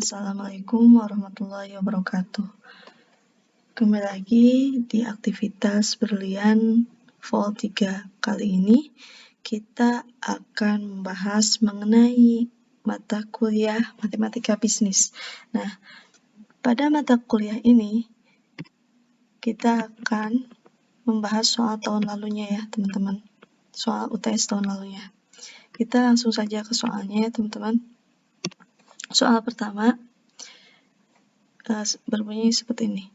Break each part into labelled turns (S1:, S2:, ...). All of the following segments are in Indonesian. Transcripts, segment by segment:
S1: Assalamualaikum warahmatullahi wabarakatuh. Kembali lagi di aktivitas berlian Vol 3. Kali ini kita akan membahas mengenai mata kuliah matematika bisnis. Nah, pada mata kuliah ini kita akan membahas soal tahun lalunya ya teman-teman. Soal UTS tahun lalunya. Kita langsung saja ke soalnya ya teman-teman. Soal pertama berbunyi seperti ini.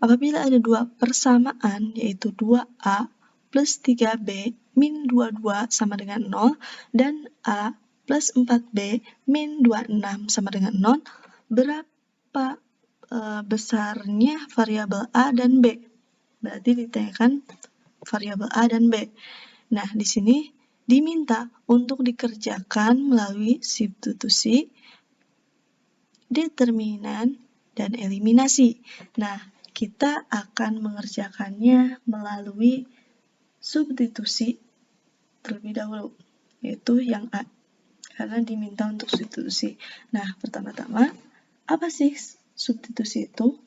S1: Apabila ada dua persamaan, yaitu 2A plus 3B min 22 sama dengan 0, dan A plus 4B min 26 sama dengan 0, berapa besarnya variabel A dan B? Berarti ditanyakan variabel A dan B. Nah, di sini diminta untuk dikerjakan melalui substitusi, determinan, dan eliminasi. Nah, kita akan mengerjakannya melalui substitusi terlebih dahulu, yaitu yang A, karena diminta untuk substitusi. Nah, pertama-tama, apa sih substitusi itu?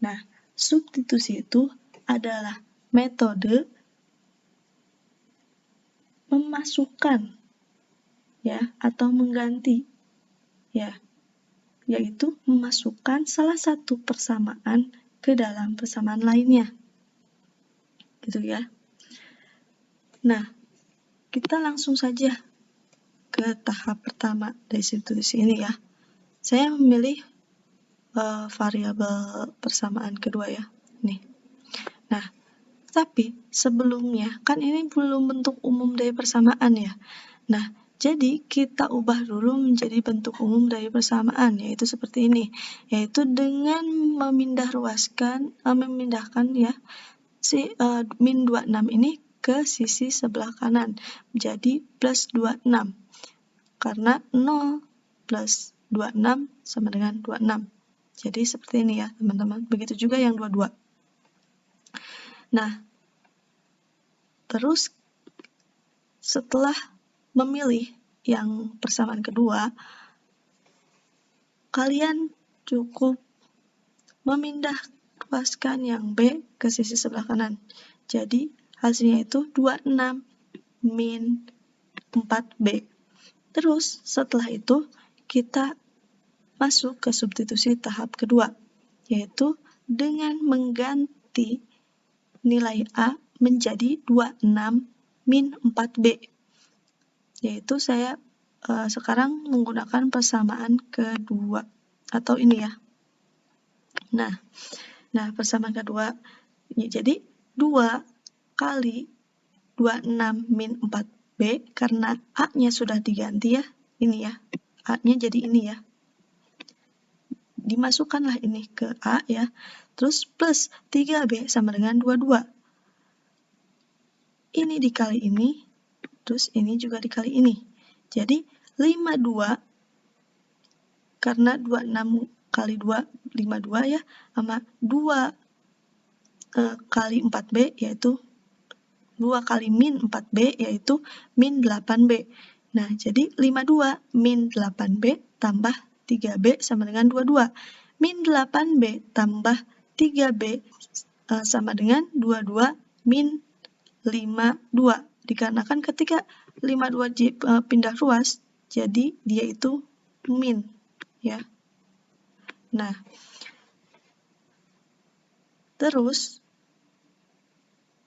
S1: Nah, substitusi itu adalah metode memasukkan ya atau mengganti ya, yaitu memasukkan salah satu persamaan ke dalam persamaan lainnya. Gitu ya. Nah, kita langsung saja ke tahap pertama dari substitusi ini ya. Saya memilih variabel persamaan kedua ya. Nih. Nah, tapi sebelumnya kan ini belum bentuk umum dari persamaan ya. Nah, jadi kita ubah dulu menjadi bentuk umum dari persamaan, yaitu seperti ini, yaitu dengan memindahkan ya si min 26 ini ke sisi sebelah kanan, jadi plus 26, karena 0 plus 26 sama dengan 26. Jadi seperti ini ya teman-teman, begitu juga yang 22. Nah, terus setelah memilih yang persamaan kedua, kalian cukup memindah luaskan yang B ke sisi sebelah kanan. Jadi, hasilnya itu 26 min 4B. Terus, setelah itu, kita masuk ke substitusi tahap kedua, yaitu dengan mengganti nilai A menjadi 26 min 4B. Yaitu saya sekarang menggunakan persamaan kedua, atau ini ya. Nah, persamaan kedua, jadi 2 kali 26 min 4B, karena A-nya sudah diganti ya, ini ya, A-nya jadi ini ya. Dimasukkanlah ini ke A ya, terus plus 3B sama dengan 22. Ini dikali ini, terus ini juga dikali ini. Jadi 52, karena 26 kali 2, 52 ya, sama 2 kali 4B, yaitu 2 kali min 4B, yaitu min 8B. Nah, jadi 52 min 8B tambah 3B sama dengan 22. Min 8B tambah 3B sama dengan 22 min 52. Dikarenakan ketika 52 pindah ruas, jadi dia itu min ya. Nah, terus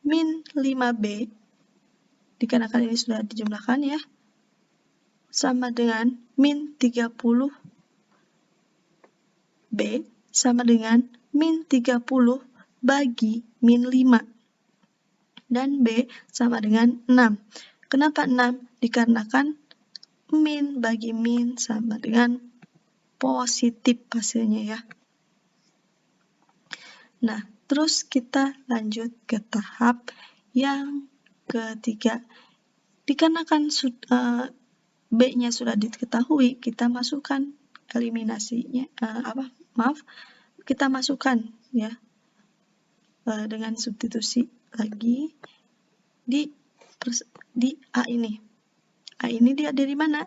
S1: min 5B, dikarenakan ini sudah dijumlahkan ya, sama dengan min 30B sama dengan min 30 bagi min 5. Dan B sama dengan 6. Kenapa 6? Dikarenakan min bagi min sama dengan positif hasilnya ya. Nah, terus kita lanjut ke tahap yang ketiga. Dikarenakan B-nya sudah diketahui, kita masukkan eliminasinya, kita masukkan ya dengan substitusi lagi di A ini. A ini dia dari mana?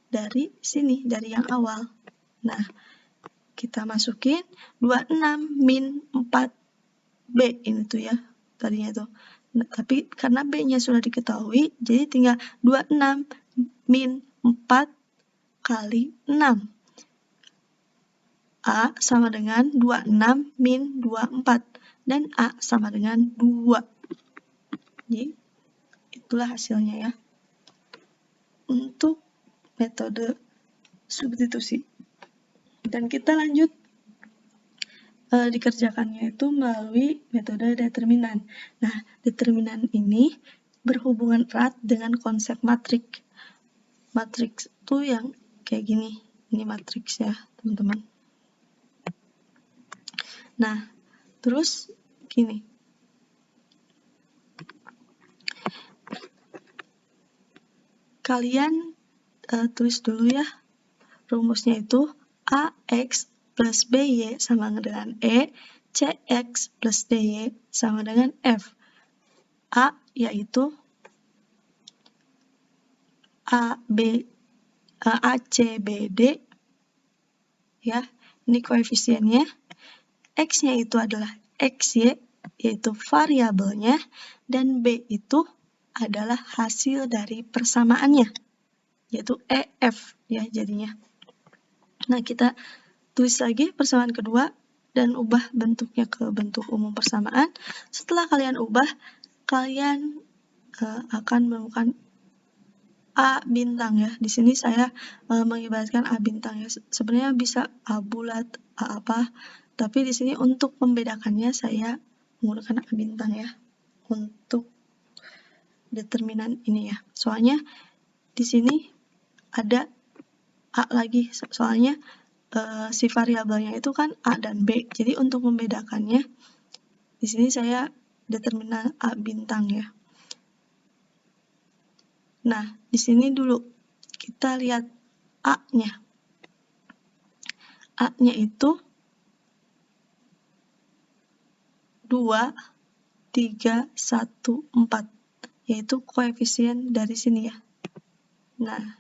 S1: Dari sini, dari yang awal. Nah, kita masukin 26 min 4B ini tuh ya, tadinya tuh. Nah, tapi karena B-nya sudah diketahui, jadi tinggal 26 min 4 kali 6. A sama dengan 26 min 24. Dan A sama dengan 2. Jadi, itulah hasilnya ya. Untuk metode substitusi. Dan kita lanjut dikerjakannya itu melalui metode determinan. Nah, determinan ini berhubungan erat dengan konsep matriks. Matriks itu yang kayak gini. Ini matriks ya, teman-teman. Nah, terus gini. Kalian tulis dulu ya. Rumusnya itu AX plus BY sama dengan E, CX plus DY sama dengan F. A yaitu ACBD ya, ini koefisiennya. X-nya itu adalah XY, yaitu variabelnya, dan B itu adalah hasil dari persamaannya, yaitu EF ya jadinya. Nah, kita tulis lagi persamaan kedua dan ubah bentuknya ke bentuk umum persamaan. Setelah kalian ubah, kalian akan menemukan A bintang ya. Di sini saya mengibaratkan A bintang ya. Sebenarnya bisa A bulat, A apa, tapi di sini untuk membedakannya saya menggunakan A bintang ya untuk determinan ini ya. Soalnya di sini ada A lagi, soalnya si variabelnya itu kan A dan B. Jadi untuk membedakannya, di sini saya determinan A bintang ya. Nah, di sini dulu kita lihat A-nya. A-nya itu 2, 3, 1, 4. Yaitu koefisien dari sini ya. Nah,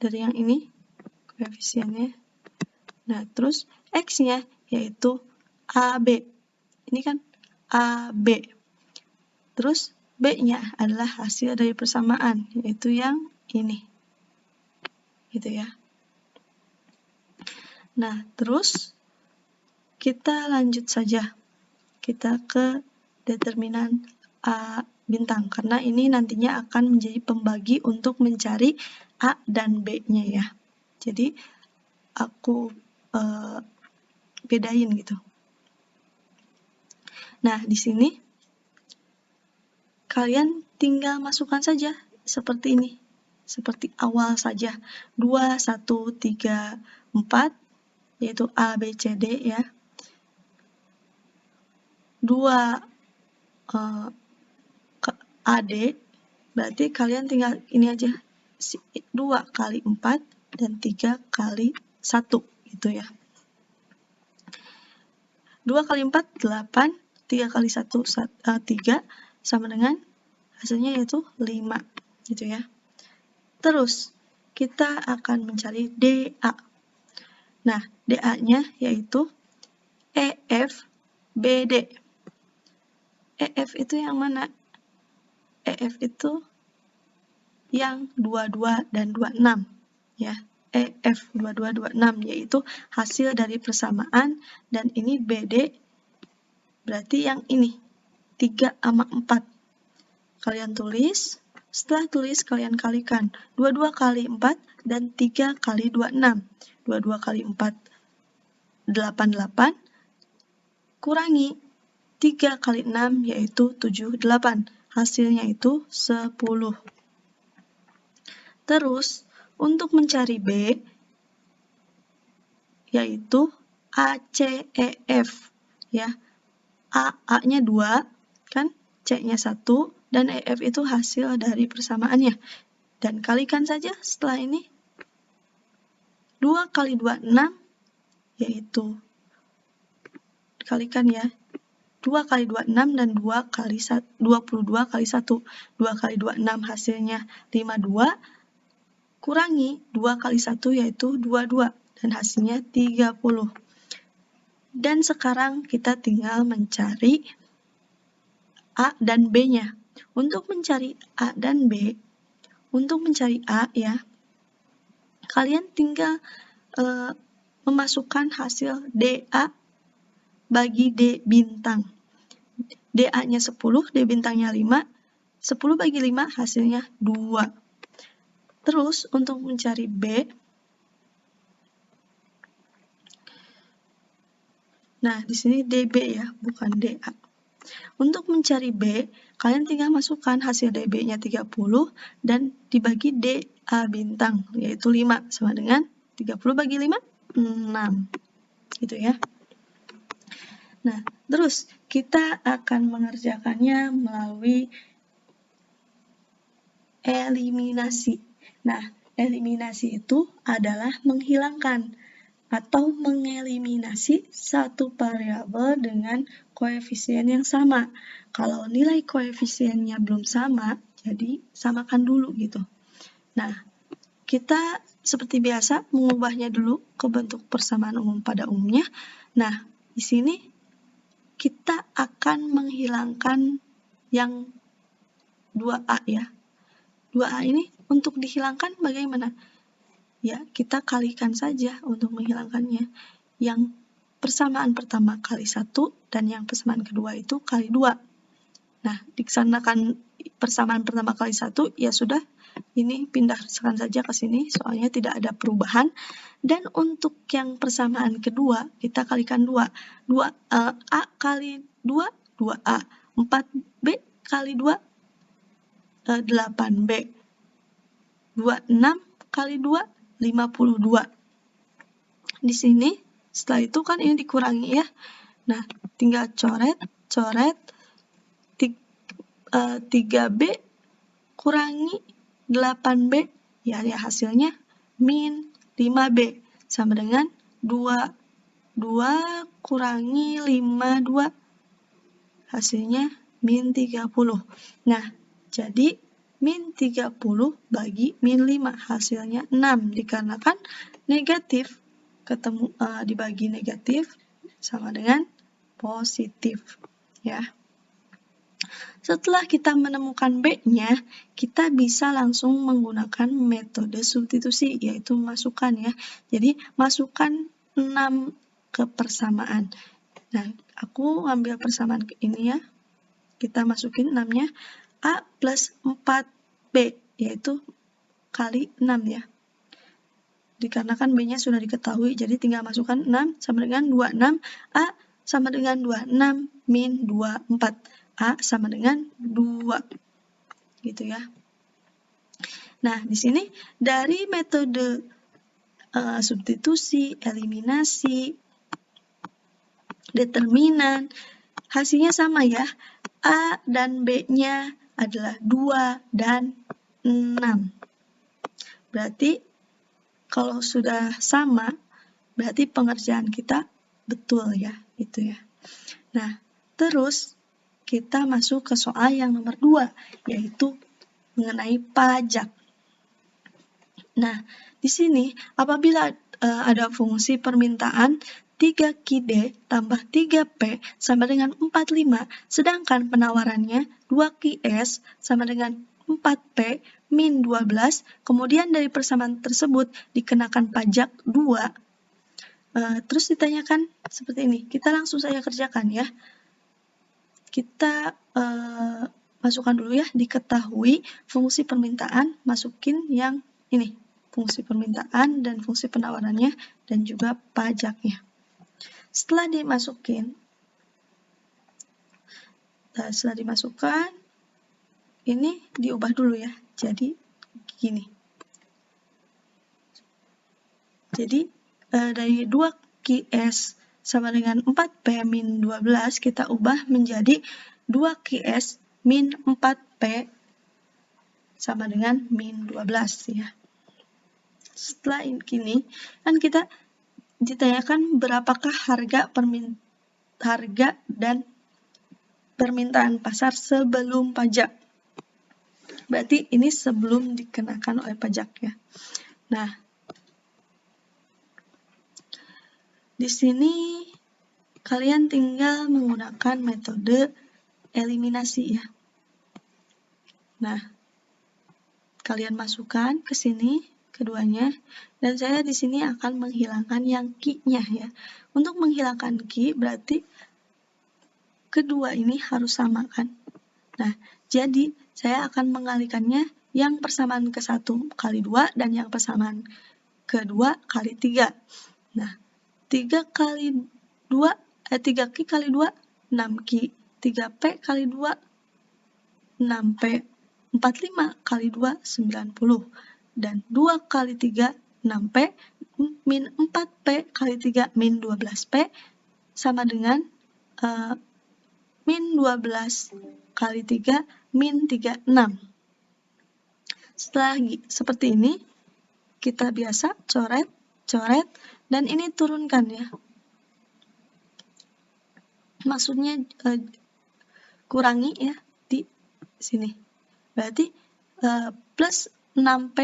S1: dari yang ini koefisiennya. Nah, terus X-nya yaitu AB. Ini kan AB. Terus B-nya adalah hasil dari persamaan, yaitu yang ini. Gitu ya. Nah, terus kita lanjut saja. Kita ke determinan A bintang, karena ini nantinya akan menjadi pembagi untuk mencari A dan B-nya ya. Jadi, aku bedain gitu. Nah, di sini kalian tinggal masukkan saja seperti ini. Seperti awal saja. 2, 1, 3, 4, yaitu A, B, C, D ya. 2 AD, berarti kalian tinggal ini aja. 2 kali 4 dan 3 kali 1 gitu ya. 2 kali 4, 8, 3 kali 1, 3, sama dengan hasilnya yaitu 5, gitu ya. Terus, kita akan mencari DA. Nah, DA-nya yaitu EF, BD. EF itu yang mana? EF itu yang 22 dan 26, ya. EF 22, 26, yaitu hasil dari persamaan, dan ini BD berarti yang ini, 3 sama 4. Kalian tulis, setelah tulis kalian kalikan, 22 kali 4 dan 3 kali 26. 22 kali 4, 88, kurangi 3 kali 6 yaitu 78. Hasilnya itu 10. Terus, untuk mencari B, yaitu ACEF, ya. A-nya 2, kan? C-nya 1, dan EF itu hasil dari persamaannya. Dan kalikan saja setelah ini. 2 kali 2, 6, yaitu, kalikan ya. 2 kali 2, 6, dan 2 kali 22 kali 1. 2 kali 2, 6, hasilnya 52. Kurangi 2 kali 1 yaitu 22, dan hasilnya 30. Dan sekarang kita tinggal mencari A dan B-nya. Untuk mencari A dan B, untuk mencari A ya, kalian tinggal memasukkan hasil DA bagi D bintang. DA-nya 10, D bintangnya 5, 10 bagi 5 hasilnya 2. Terus untuk mencari B, nah di sini DB ya, bukan DA. Untuk mencari B, kalian tinggal masukkan hasil DB-nya 30 dan dibagi DA bintang, yaitu 5, sama dengan 30 bagi 5, 6. Gitu ya. Nah, terus kita akan mengerjakannya melalui eliminasi. Nah, eliminasi itu adalah menghilangkan atau mengeliminasi satu variabel dengan koefisien yang sama. Kalau nilai koefisiennya belum sama, jadi samakan dulu gitu. Nah, kita seperti biasa mengubahnya dulu ke bentuk persamaan umum pada umumnya. Nah, di sini kita akan menghilangkan yang 2A ya. 2A ini untuk dihilangkan bagaimana? Ya, kita kalikan saja untuk menghilangkannya. Yang persamaan pertama kali 1 dan yang persamaan kedua itu kali 2. Nah, dikarenakan persamaan pertama kali 1, ya sudah, ini pindahkan saja ke sini, soalnya tidak ada perubahan. Dan untuk yang persamaan kedua, kita kalikan 2. A kali 2, 2A. 4B kali 2, 8B. 26 kali 2, 52. Di sini, setelah itu kan ini dikurangi ya. Nah, tinggal coret, 3B kurangi 8B, ya hasilnya min 5B, sama dengan 2 kurangi 52, hasilnya min 30. Nah, jadi min 30 bagi min 5, hasilnya 6, dikarenakan negatif ketemu dibagi negatif sama dengan positif ya. Setelah kita menemukan B-nya, kita bisa langsung menggunakan metode substitusi, yaitu masukkan ya. Jadi masukkan 6 ke persamaan. Nah, aku ambil persamaan ini ya. Kita masukin 6-nya. A plus 4B, yaitu kali 6 ya. Dikarenakan B-nya sudah diketahui, jadi tinggal masukkan 6 sama dengan 26. A sama dengan 26 min 24. A sama dengan 2. Gitu ya. Nah, di sini dari metode substitusi, eliminasi, determinan, hasilnya sama ya. A dan B-nya adalah 2 dan 6. Berarti kalau sudah sama, berarti pengerjaan kita betul ya, gitu ya. Nah, terus kita masuk ke soal yang nomor 2, yaitu mengenai pajak. Nah, di sini apabila ada fungsi permintaan 3QD tambah 3P sama dengan 45, sedangkan penawarannya 2QS sama dengan 4P min 12, kemudian dari persamaan tersebut dikenakan pajak 2, terus ditanyakan seperti ini. Kita langsung saja kerjakan ya. Kita masukkan dulu ya, diketahui fungsi permintaan, masukin yang ini, fungsi permintaan dan fungsi penawarannya, dan juga pajaknya. Setelah dimasukkan, ini diubah dulu ya, jadi gini. Jadi dari 2QS sama dengan 4P min 12, kita ubah menjadi 2QS min 4P sama dengan min 12 ya. Setelah ini, kan kita ditanyakan berapakah harga dan permintaan pasar sebelum pajak. Berarti ini sebelum dikenakan oleh pajak ya. Nah, di sini kalian tinggal menggunakan metode eliminasi ya. Nah, kalian masukkan ke sini keduanya, dan saya di sini akan menghilangkan yang Q-nya ya. Untuk menghilangkan Q berarti kedua ini harus sama kan. Nah, jadi saya akan mengalihkannya yang persamaan ke 1 kali 2 dan yang persamaan ke 2 kali 3. Nah, 3 kali 2, 3Q kali 2, 6Q. 3P kali 2, 6P. 45 kali 2, 90. Dan 2 kali 3, 6P. Min 4P kali 3, min 12P. Sama dengan min 12 kali 3, min 36. Setelah seperti ini, kita biasa coret, coret, dan ini turunkan ya. Maksudnya kurangi ya di sini. Berarti plus 6P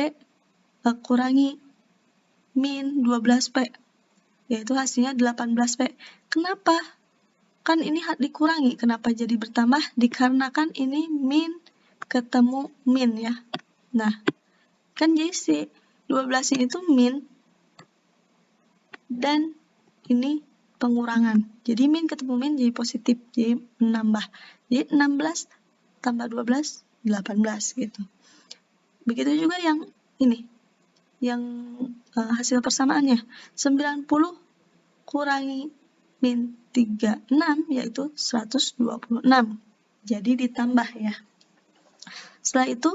S1: kurangi min 12P, yaitu hasilnya 18P. Kenapa? Kan ini dikurangi, kenapa jadi bertambah? Dikarenakan ini min ketemu min ya. Nah, kan jadi si 12 ini itu min, dan ini pengurangan. Jadi min ketemu min jadi positif, jadi menambah. Jadi 16 tambah 12, 18 gitu. Begitu juga yang ini, yang hasil persamaannya. 90 kurangi min 36 yaitu 126. Jadi ditambah ya. Setelah itu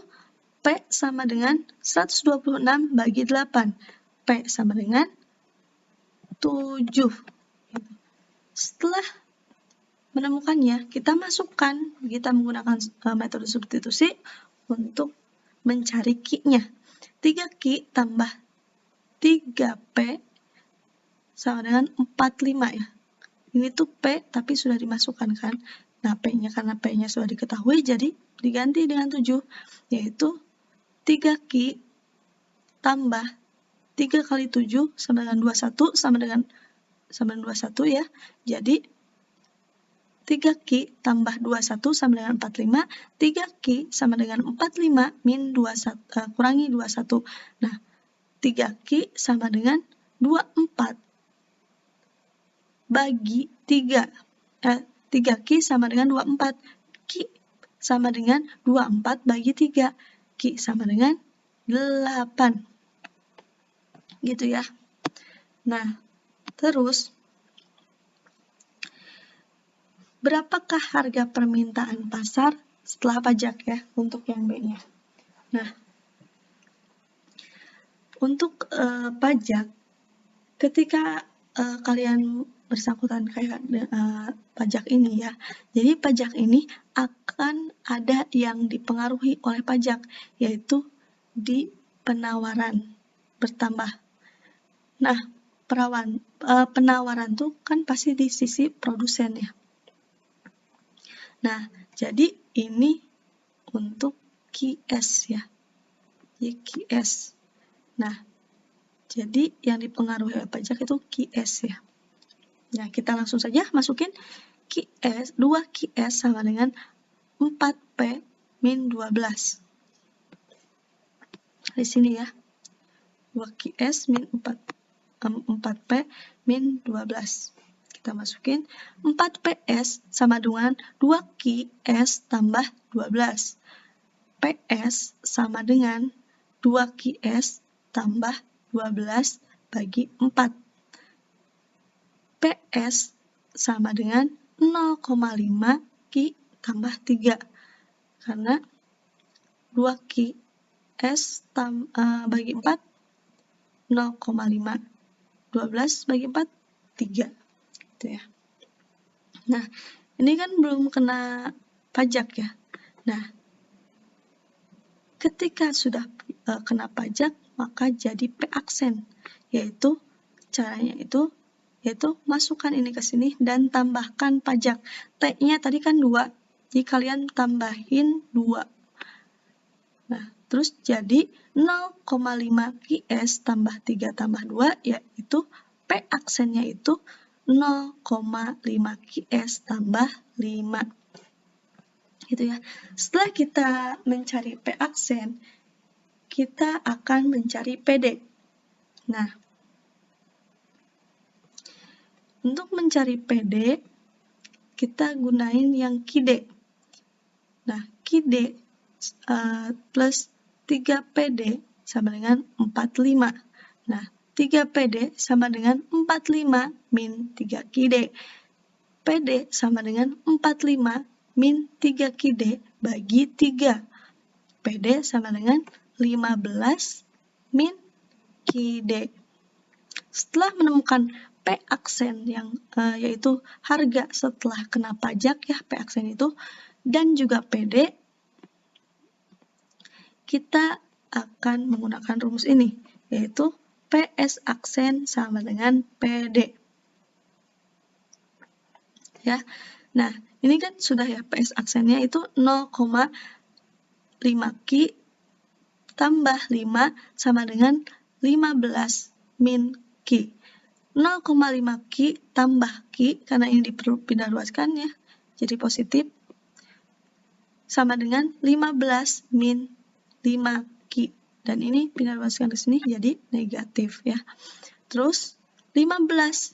S1: P sama dengan 126 bagi 8. P sama dengan 7. Setelah menemukannya, kita masukkan, kita menggunakan metode substitusi untuk mencari Q-nya. 3Q tambah 3P sama dengan 45 ya. Ini tuh P tapi sudah dimasukkan kan. Nah, P-nya karena P-nya sudah diketahui, jadi diganti dengan 7, yaitu 3Q tambah 3 kali 7 sama dengan 21, sama dengan 21 ya. Jadi 3Q tambah 21 sama dengan 45, 3Q sama dengan 45 min 21, kurangi 21. Nah, 3Q sama dengan 24 bagi 3. 3Q sama dengan 24. Q sama dengan 24 bagi 3. Q sama dengan 8. Gitu ya. Nah, terus berapakah harga permintaan pasar setelah pajak ya untuk yang B-nya? Nah, untuk pajak, ketika kalian bersangkutan kayak pajak ini ya, jadi pajak ini akan ada yang dipengaruhi oleh pajak, yaitu di penawaran bertambah. Nah, penawaran tuh kan pasti di sisi produsen ya. Nah, jadi ini untuk QS ya. Jadi QS. Nah, jadi yang dipengaruhi oleh pajak itu QS ya. Nah, kita langsung saja masukin QS, 2 QS sama dengan 4P min 12. Di sini ya. 2 QS min 4P min 12. Kita masukin 4PS sama dengan 2QS tambah 12. PS sama dengan 2QS tambah 12 bagi 4. PS sama dengan 0,5 Q tambah 3. Karena 2QS bagi 4, 0,5. 12 bagi 4, 3. Gitu ya. Nah, ini kan belum kena pajak ya. Nah, ketika sudah kena pajak, maka jadi P aksen, yaitu caranya yaitu masukkan ini ke sini dan tambahkan pajak. T-nya tadi kan 2, jadi kalian tambahin 2. Nah, terus jadi 0,5 QS tambah 3 tambah 2, yaitu P aksennya itu 0,5 QS tambah 5. Gitu ya. Setelah kita mencari P aksen, kita akan mencari PD. Nah, untuk mencari PD, kita gunain yang QD. Nah, QD plus 3PD sama dengan 45. Nah, 3PD sama dengan 45 min 3 QD. PD sama dengan 45 min 3 QD bagi 3. PD sama dengan 15 min QD. Setelah menemukan P aksen yang yaitu harga setelah kena pajak ya P aksen itu, dan juga PD, kita akan menggunakan rumus ini, yaitu PS aksen sama dengan PD. Ya. Nah, ini kan sudah ya PS aksennya itu 0,5 Ki tambah 5 sama dengan 15 min Ki. 0,5 Ki tambah Ki, karena ini dipindah luaskan ya, jadi positif, sama dengan 15 min 5 Ki. Dan ini pindah luaskan ke sini jadi negatif ya. Terus 1,5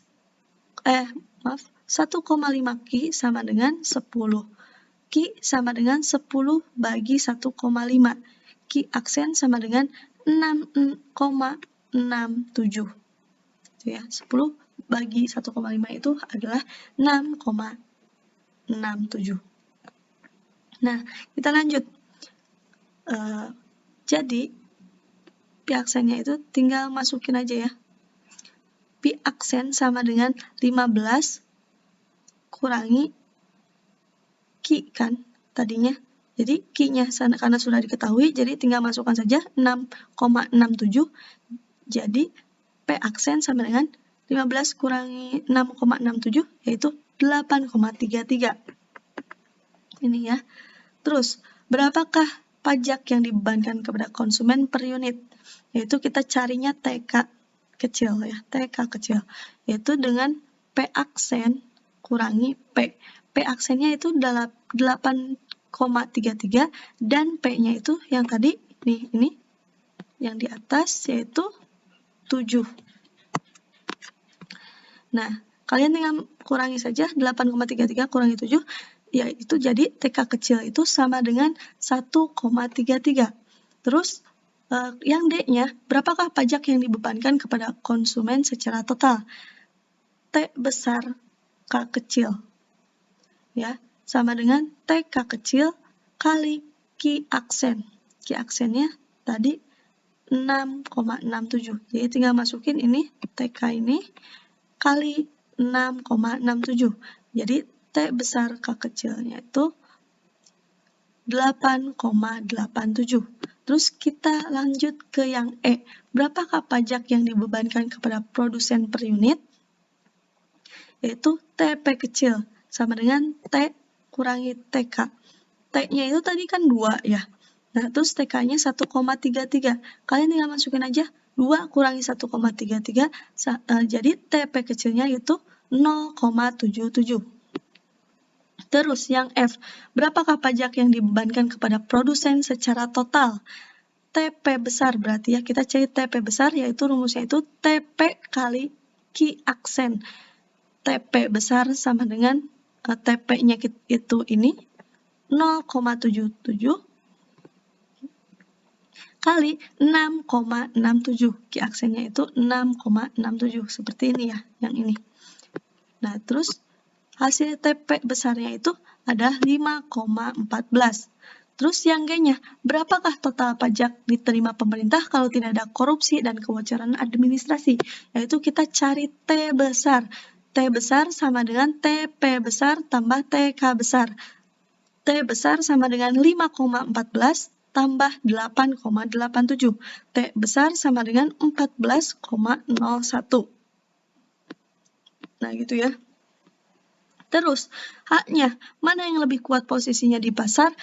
S1: Ki sama dengan 10. Ki sama dengan 10 bagi 1,5. Ki aksen sama dengan 6,67. Ya, 10 bagi 1,5 itu adalah 6,67. Nah, kita lanjut. Jadi, Pi aksennya itu tinggal masukin aja ya. Pi aksen sama dengan 15 kurangi Ki kan tadinya. Jadi Ki-nya karena sudah diketahui, jadi tinggal masukkan saja 6,67. Jadi P aksen sama dengan 15 kurangi 6,67 yaitu 8,33. Ini ya. Terus, berapakah pajak yang dibebankan kepada konsumen per unit? Yaitu kita carinya TK kecil ya, TK kecil. Yaitu dengan P aksen kurangi P. P aksennya itu 8,33 dan P-nya itu yang tadi ini yang di atas yaitu 7. Nah, kalian tinggal kurangi saja 8,33 kurangi 7, yaitu jadi TK kecil itu sama dengan 1,33. Terus yang D-nya, berapakah pajak yang dibebankan kepada konsumen secara total? T besar K kecil. Ya, sama dengan TK kecil kali Ki aksen. Ki aksennya tadi 6,67. Jadi tinggal masukin ini TK ini kali 6,67. Jadi T besar K kecilnya itu 8,87. Terus kita lanjut ke yang E. Berapakah pajak yang dibebankan kepada produsen per unit? Yaitu TP kecil sama dengan T kurangi TK. T-nya itu tadi kan 2 ya. Nah, terus TK-nya 1,33. Kalian tinggal masukin aja 2 kurangi 1,33. Jadi TP kecilnya itu 0,77. Terus yang F, berapakah pajak yang dibebankan kepada produsen secara total? TP besar berarti ya, kita cari TP besar yaitu rumusnya itu TP kali Ki aksen. TP besar sama dengan TP-nya itu ini 0,77 kali 6,67. Ki aksennya itu 6,67 seperti ini ya, yang ini. Nah, terus hasil TP besarnya itu adalah 5,14. Terus yang G-nya, berapakah total pajak diterima pemerintah kalau tidak ada korupsi dan kebocoran administrasi? Yaitu kita cari T besar. T besar sama dengan TP besar tambah TK besar. T besar sama dengan 5,14 tambah 8,87. T besar sama dengan 14,01. Nah, gitu ya. Terus, H-nya, mana yang lebih kuat posisinya di pasar?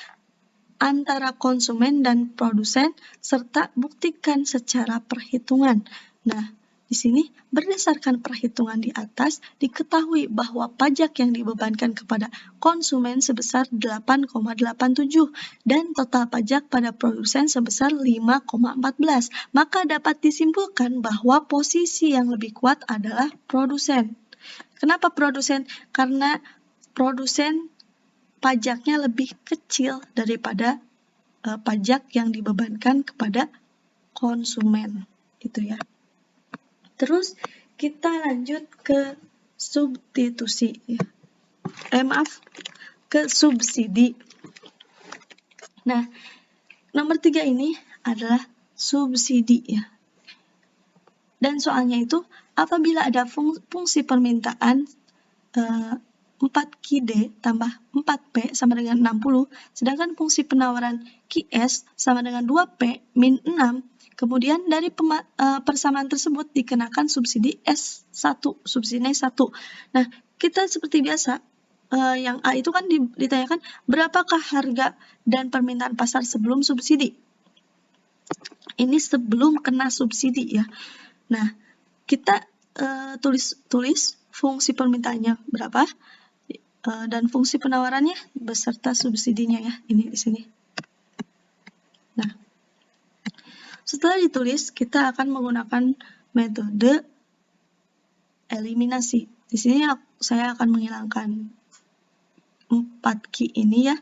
S1: Antara konsumen dan produsen, serta buktikan secara perhitungan. Nah, di sini berdasarkan perhitungan di atas diketahui bahwa pajak yang dibebankan kepada konsumen sebesar 8,87 dan total pajak pada produsen sebesar 5,14. Maka dapat disimpulkan bahwa posisi yang lebih kuat adalah produsen. Kenapa produsen? Karena produsen pajaknya lebih kecil daripada pajak yang dibebankan kepada konsumen. Gitu ya. Terus kita lanjut ke substitusi. Ke subsidi. Nah, nomor 3 ini adalah subsidi ya. Dan soalnya itu apabila ada fungsi permintaan 4QD tambah 4P sama dengan 60, sedangkan fungsi penawaran QS sama dengan 2P min 6, kemudian dari persamaan tersebut dikenakan subsidi S1, subsidi 1. Nah, kita seperti biasa, yang A itu kan ditanyakan berapakah harga dan permintaan pasar sebelum subsidi. Ini sebelum kena subsidi ya. Nah, kita tulis fungsi permintaannya berapa dan fungsi penawarannya beserta subsidinya ya, ini di sini. Nah, setelah ditulis, kita akan menggunakan metode eliminasi. Di sini saya akan menghilangkan 4Q ini ya.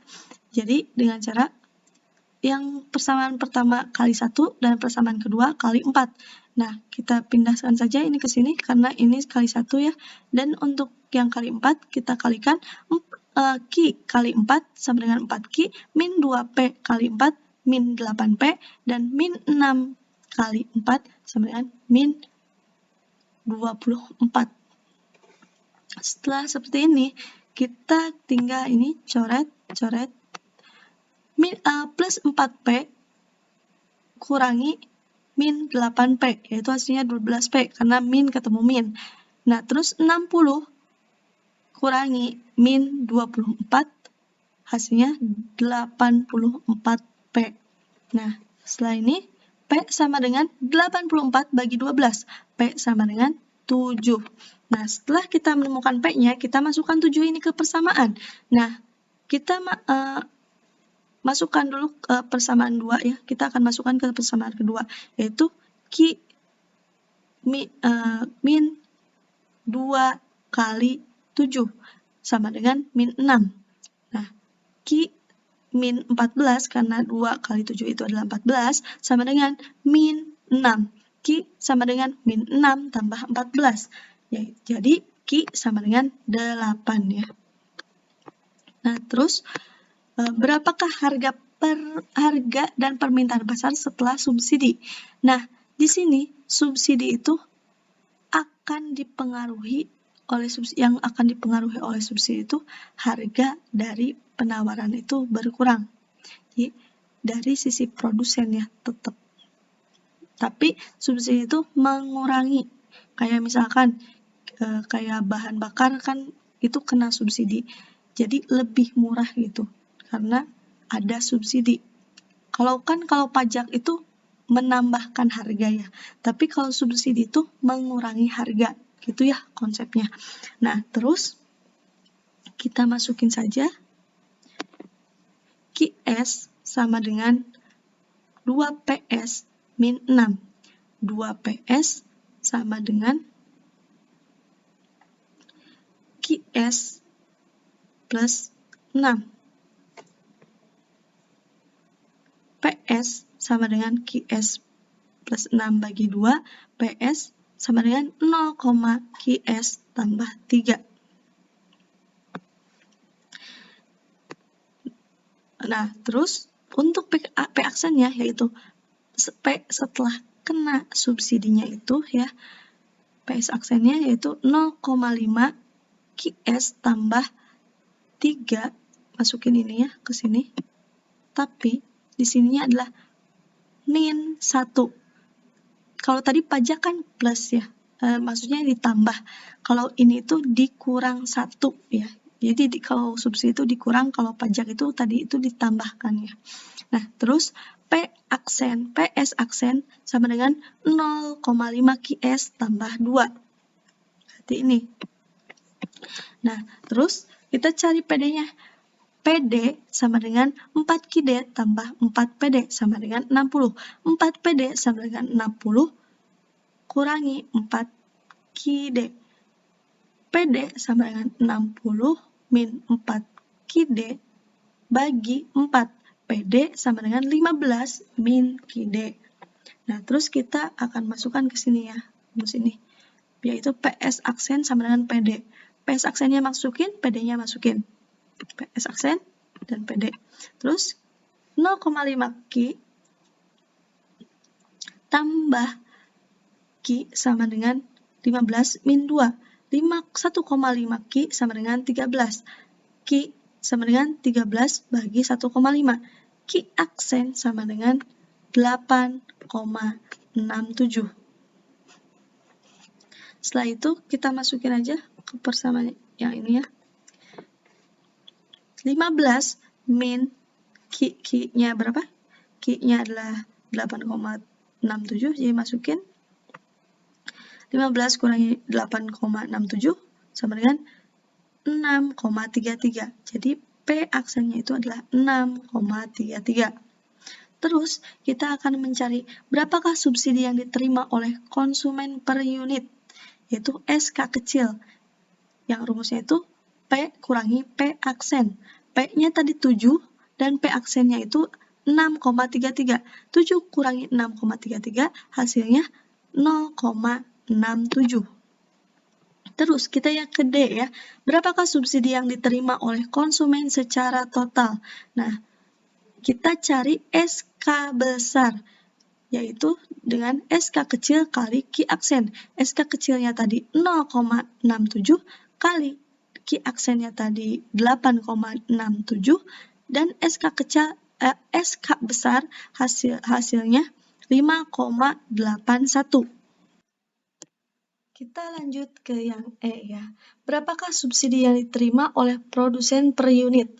S1: Jadi dengan cara yang persamaan pertama kali 1 dan persamaan kedua kali 4. Nah, kita pindahkan saja ini ke sini karena ini kali 1 ya. Dan untuk yang kali 4 kita kalikan Q kali 4 sama dengan 4Q min 2P kali 4 min 8P, dan min 6 kali 4 sama dengan min 24. Setelah seperti ini, kita tinggal ini coret, min plus 4P kurangi min 8P, yaitu hasilnya 12P, karena min ketemu min. Nah, terus 60 kurangi min 24, hasilnya 84P. Nah, setelah ini, P sama dengan 84 bagi 12. P sama dengan 7. Nah, setelah kita menemukan P-nya, kita masukkan 7 ini ke persamaan. Nah, kita masukkan dulu ke persamaan 2 ya. Kita akan masukkan ke persamaan kedua, yaitu Q min 2 kali 7 sama dengan min 6. Nah, Q min 14 karena 2 kali 7 itu adalah 14 sama dengan min 6. Q sama dengan min 6 tambah 14. Ya, jadi Q sama dengan 8 ya. Nah, terus berapakah harga dan permintaan pasar setelah subsidi? Nah, di sini subsidi itu akan dipengaruhi oleh subsidi itu harga dari penawaran itu berkurang. Jadi, dari sisi produsen ya tetap. Tapi subsidi itu mengurangi. Kayak misalkan kayak bahan bakar kan itu kena subsidi. Jadi lebih murah gitu karena ada subsidi. Kalau pajak itu menambahkan harga ya. Tapi kalau subsidi itu mengurangi harga. Gitu ya konsepnya. Nah, terus kita masukin saja QS sama dengan 2PS min 6. 2PS sama dengan QS plus 6. PS sama dengan QS plus 6 bagi 2. PS sama dengan 0, QS tambah 3. Nah, terus untuk P aksennya yaitu P setelah kena subsidinya itu ya, PS aksennya yaitu 0,5 QS tambah 3, masukin ini ya ke sini. Tapi di sininya adalah min 1. Kalau tadi pajak kan plus ya, maksudnya ditambah. Kalau ini tuh dikurang 1 ya. Jadi kalau subsidi itu dikurang, kalau pajak itu tadi itu ditambahkan ya. Nah, terus PS aksen sama dengan 0,5 QS tambah 2. Berarti ini. Nah, terus kita cari PD-nya. PD sama dengan 4 QD tambah 4 PD sama dengan 60. 4 PD sama dengan 60 kurangi 4 QD. PD sama dengan 60 min 4 QD bagi 4. PD sama dengan 15 min QD. Nah, terus kita akan masukkan ke sini ya, rumus ini. Yaitu PS aksen sama dengan PD. PS aksennya masukin, PD-nya masukin. PS aksen dan PD. Terus 0,5 Q tambah Q sama dengan 15 min 2. 1,5 Q sama dengan 13. Q sama dengan 13 bagi 1,5. Q aksen sama dengan 8,67. Setelah itu kita masukin aja ke persamaan yang ini ya. 15 min Q-nya berapa? Q-nya adalah 8,67, jadi masukin 15 kurangi 8,67 sama dengan 6,33. Jadi P aksennya itu adalah 6,33. Terus kita akan mencari berapakah subsidi yang diterima oleh konsumen per unit, yaitu SK kecil. Yang rumusnya itu P kurangi P aksen. P-nya tadi 7 dan P aksennya itu 6,33. 7 kurangi 6,33 hasilnya 0,67. Terus kita yang ke D ya. Berapakah subsidi yang diterima oleh konsumen secara total? Nah, kita cari SK besar, yaitu dengan SK kecil kali Q aksen. SK kecilnya tadi 0,67 kali Q aksennya tadi 8,67 dan SK besar hasilnya 5,81. Kita lanjut ke yang E ya. Berapakah subsidi yang diterima oleh produsen per unit?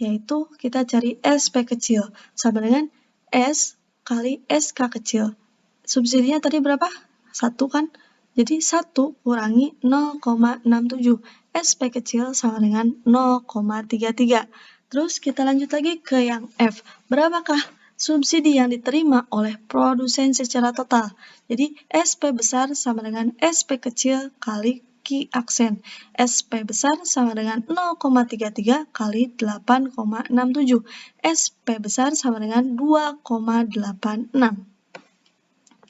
S1: Yaitu kita cari SP kecil sama dengan S kali SK kecil. Subsidinya tadi berapa? 1 kan? Jadi 1 kurangi 0,67. SP kecil sama dengan 0,33. Terus kita lanjut lagi ke yang F. Berapakah subsidi yang diterima oleh produsen secara total? Jadi SP besar sama dengan SP kecil kali Q aksen. SP besar sama dengan 0,33 kali 8,67. SP besar sama dengan 2,86.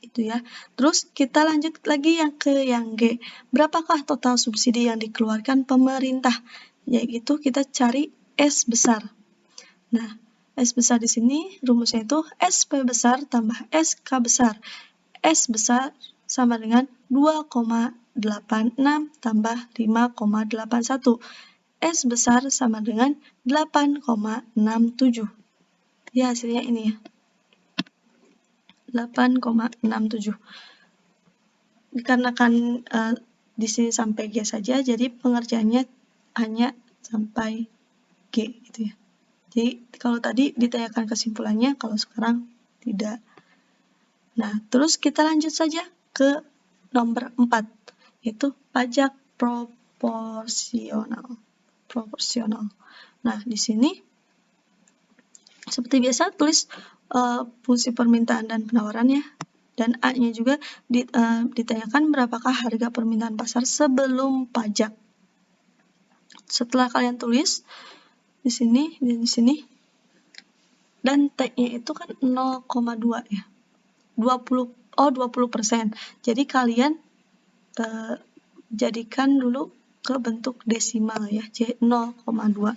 S1: Itu ya. Terus kita lanjut lagi yang ke yang G. Berapakah total subsidi yang dikeluarkan pemerintah? Yaitu kita cari S besar. Nah, S besar di sini rumusnya itu SP besar tambah SK besar. S besar sama dengan 2,86 tambah 5,81. S besar sama dengan 8,67. Ya, hasilnya ini ya. 8,67. Dikarenakan di sini sampai G saja, jadi pengerjaannya hanya sampai G gitu ya. Jadi kalau tadi ditanyakan kesimpulannya, kalau sekarang tidak. Nah, terus kita lanjut saja ke nomor 4, yaitu pajak proporsional. Nah, di sini seperti biasa tulis fungsi permintaan dan penawaran ya. Dan A-nya juga ditanyakan berapakah harga permintaan pasar sebelum pajak. Setelah kalian tulis di sini dan di sini, dan T-nya itu kan 0,2 ya. 20%. Jadi kalian jadikan dulu ke bentuk desimal ya, jadi 0,2.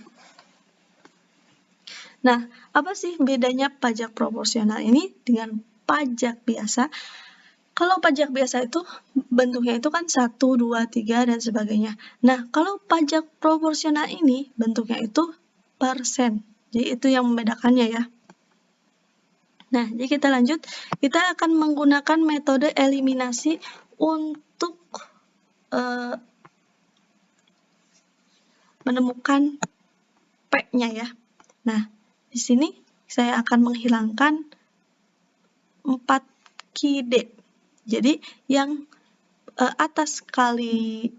S1: Nah, apa sih bedanya pajak proporsional ini dengan pajak biasa? Kalau pajak biasa itu bentuknya itu kan 1, 2, 3, dan sebagainya. Nah, kalau pajak proporsional ini bentuknya itu persen. Jadi itu yang membedakannya ya. Nah, jadi kita lanjut. Kita akan menggunakan metode eliminasi untuk menemukan P-nya ya. Nah, di sini saya akan menghilangkan 4Qd. Jadi yang atas kali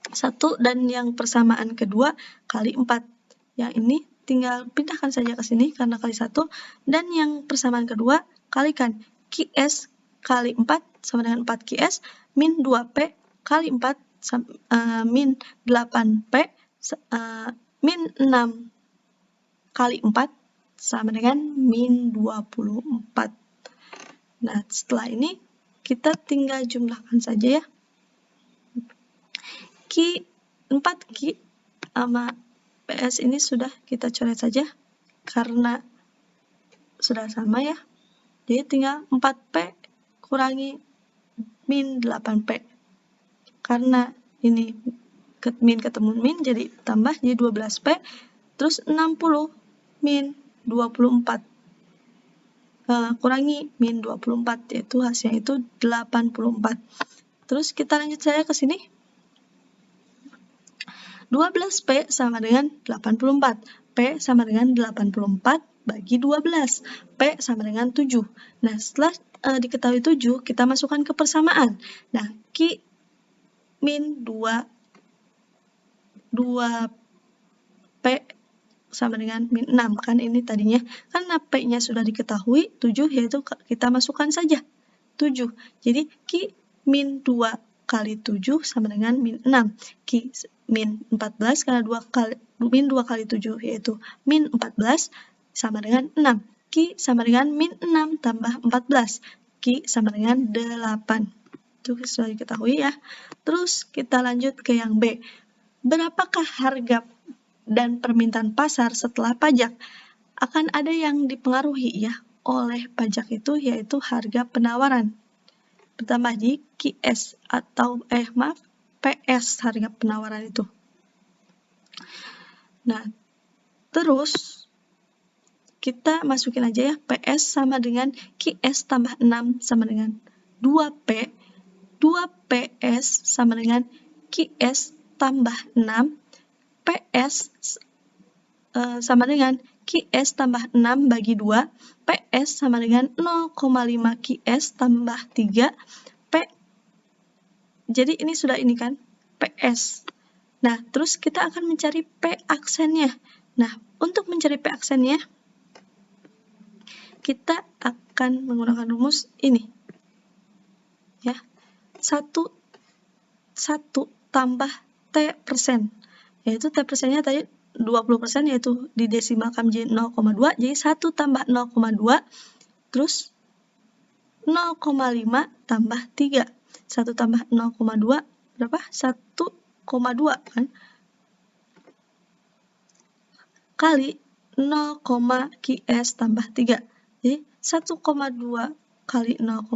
S1: 1 dan yang persamaan kedua kali 4. Yang ini tinggal pindahkan saja ke sini karena kali 1. Dan yang persamaan kedua kalikan Qs kali 4 sama dengan 4Qs min 2P kali 4 min 8P min 6 kali 4 sama dengan min 24. Nah, setelah ini kita tinggal jumlahkan saja ya. 4Q sama PS ini sudah kita coret saja karena sudah sama ya. Jadi tinggal 4P kurangi min 8P. Karena ini min ketemu min jadi tambah jadi 12P. Terus 60 min 24. Kurangi min 24 yaitu hasilnya itu 84. Terus kita lanjut saja ke sini. 12P sama dengan 84. P sama dengan 84 bagi 12. P sama dengan 7. Nah, setelah diketahui 7, kita masukkan ke persamaan. Nah, Q min 2P sama dengan min 6. Kan ini tadinya, karena P-nya sudah diketahui, 7 yaitu kita masukkan saja 7. Jadi, Q min 2 kali 7 sama dengan min 6. Q min 14 karena min 2 kali 7 yaitu min 14 sama dengan 6. Q sama dengan min 6 tambah 14. Q sama dengan 8. Itu sudah diketahui ya. Terus kita lanjut ke yang B. Berapakah harga dan permintaan pasar setelah pajak? Akan ada yang dipengaruhi ya oleh pajak itu yaitu harga penawaran. Pertama di QS atau PS harga penawaran itu. Nah, terus kita masukin aja ya PS sama dengan QS tambah 6 sama dengan 2P. 2PS sama dengan QS tambah 6. PS sama dengan QS tambah 6 bagi 2. PS sama dengan 0,5 QS tambah 3. Jadi ini sudah ini kan, PS. Nah, terus kita akan mencari P aksennya. Nah, untuk mencari P aksennya, kita akan menggunakan rumus ini. Ya, 1 tambah T persen. Yaitu T persennya tadi 20% yaitu di desimalkan menjadi 0,2. Jadi 1 tambah 0,2, terus 0,5 tambah 3. 1 tambah 0,2 berapa? 1,2 kan? Kali 0, QS tambah 3. Jadi 1,2 kali 0,5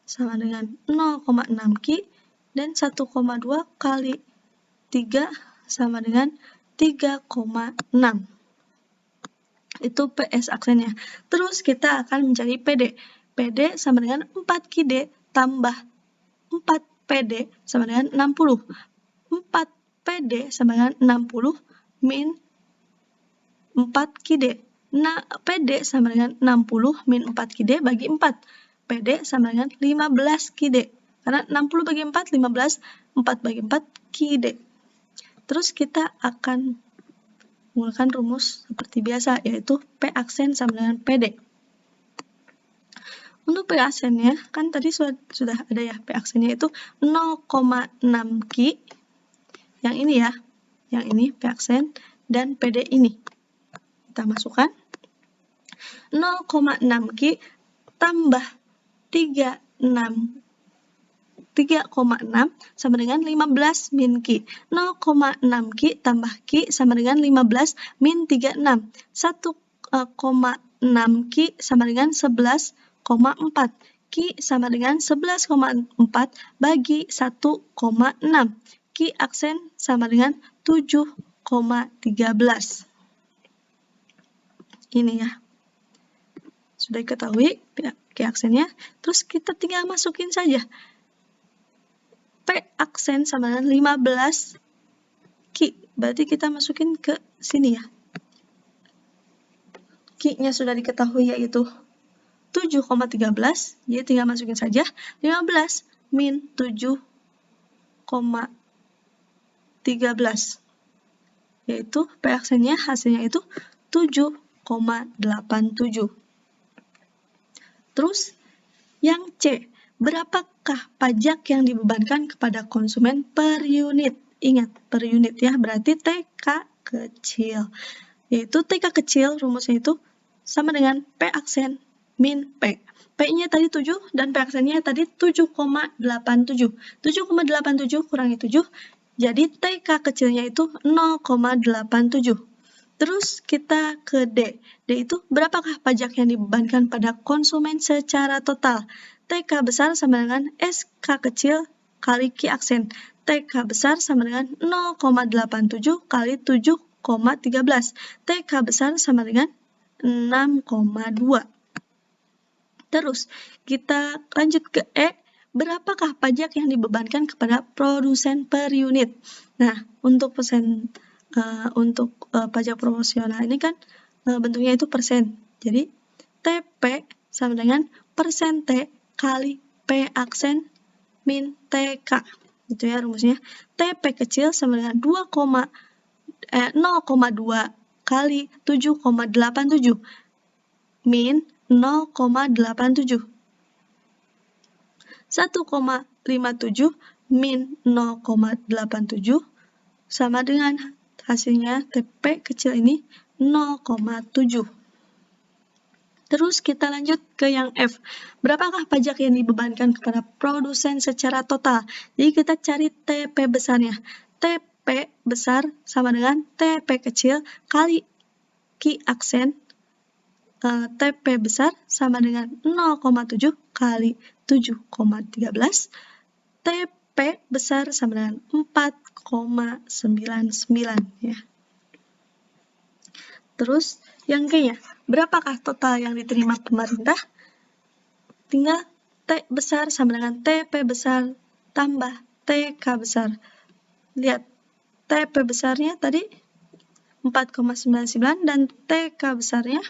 S1: sama dengan 0,6 Q. Dan 1,2 kali 3 sama dengan 3,6. Itu PS aksennya. Terus kita akan mencari PD. PD sama dengan 4QD tambah 4PD sama dengan 60. 4PD sama dengan 60 min 4QD. Nah, PD sama dengan 60 min 4QD bagi 4. PD sama dengan 15 QD. Karena 60 bagi 4, 15. 4 bagi 4, QD. Terus kita akan menggunakan rumus seperti biasa, yaitu P aksen sama dengan PD. Untuk P aksennya, kan tadi sudah ada ya, P aksennya itu 0,6 Q. Yang ini ya, yang ini P aksen, dan PD ini. Kita masukkan 0,6 Q tambah 3,6 sama dengan 15 min Q. 0,6 Q tambah Q sama dengan 15 min 36. 1,6 Q sama dengan 11,4. Q sama dengan 11,4 bagi 1,6. Q aksen sama dengan 7,13. Ini ya. Sudah diketahui Q aksennya. Terus kita tinggal masukin saja. P aksen sama dengan 15 berarti kita masukin ke sini ya. Q-nya sudah diketahui yaitu 7,13, jadi tinggal masukin saja 15 min 7,13, yaitu P aksennya hasilnya itu 7,87. Terus yang C, berapakah pajak yang dibebankan kepada konsumen per unit? Ingat, per unit ya, berarti TK kecil. Yaitu TK kecil, rumusnya itu sama dengan P aksen min P. P-nya tadi 7 dan P aksennya tadi 7,87. 7,87 kurangi 7, jadi TK kecilnya itu 0,87. Terus kita ke D. D itu berapakah pajak yang dibebankan pada konsumen secara total? TK besar sama dengan SK kecil kali Q aksen. TK besar sama dengan 0,87 kali 7,13. TK besar sama dengan 6,2. Terus kita lanjut ke E. Berapakah pajak yang dibebankan kepada produsen per unit? Nah, untuk pajak proporsional ini kan bentuknya itu persen. Jadi TP sama dengan persen T kali P aksen min TK. Itu ya rumusnya. TP kecil sama dengan 0,2 kali 7,87 min 0,87. 1,57 min 0,87 sama dengan hasilnya TP kecil ini 0,7. Terus kita lanjut ke yang F. Berapakah pajak yang dibebankan kepada produsen secara total? Jadi kita cari TP besarnya. TP besar sama dengan TP kecil kali Q aksen TP besar sama dengan 0,7 kali 7,13. TP besar sama dengan 4,99 ya. Terus yang G-nya, berapakah total yang diterima pemerintah? Tinggal T besar sama dengan TP besar tambah TK besar. Lihat, TP besarnya tadi 4,99 dan TK besarnya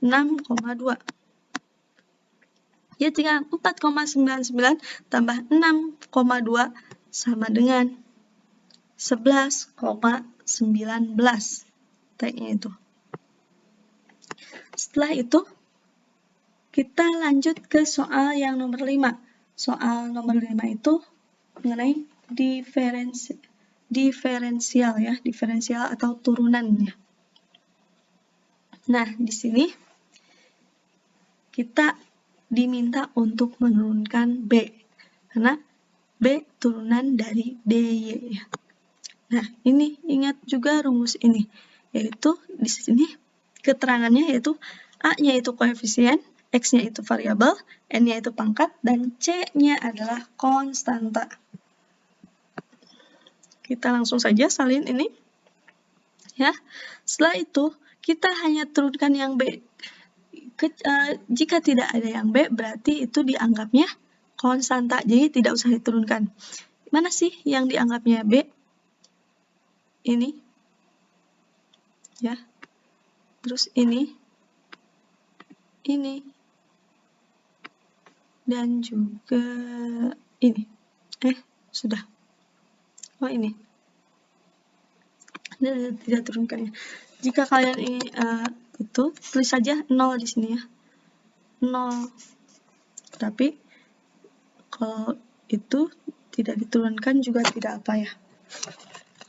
S1: 6,2. Jadi tinggal 4,99 tambah 6,2 sama dengan 11,19 T-nya itu. Setelah itu, kita lanjut ke soal yang nomor 5. Soal nomor 5 itu mengenai diferensial ya, diferensial atau turunannya. Nah, di sini kita diminta untuk menurunkan B, karena B turunan dari DY. Nah, ini ingat juga rumus ini, yaitu di sini keterangannya yaitu A-nya itu koefisien, X-nya itu variabel, N-nya itu pangkat, dan C-nya adalah konstanta. Kita langsung saja salin ini. Ya. Setelah itu, kita hanya turunkan yang B. Jika tidak ada yang B, berarti itu dianggapnya konstanta, jadi tidak usah diturunkan. Mana sih yang dianggapnya B? Ini. Ya. Terus ini. Ini. Dan juga ini. Sudah. Oh, ini. Ini tidak turunkannya. Jika kalian ini itu tulis saja 0 di sini ya. 0. Tapi kalau itu tidak diturunkan juga tidak apa ya.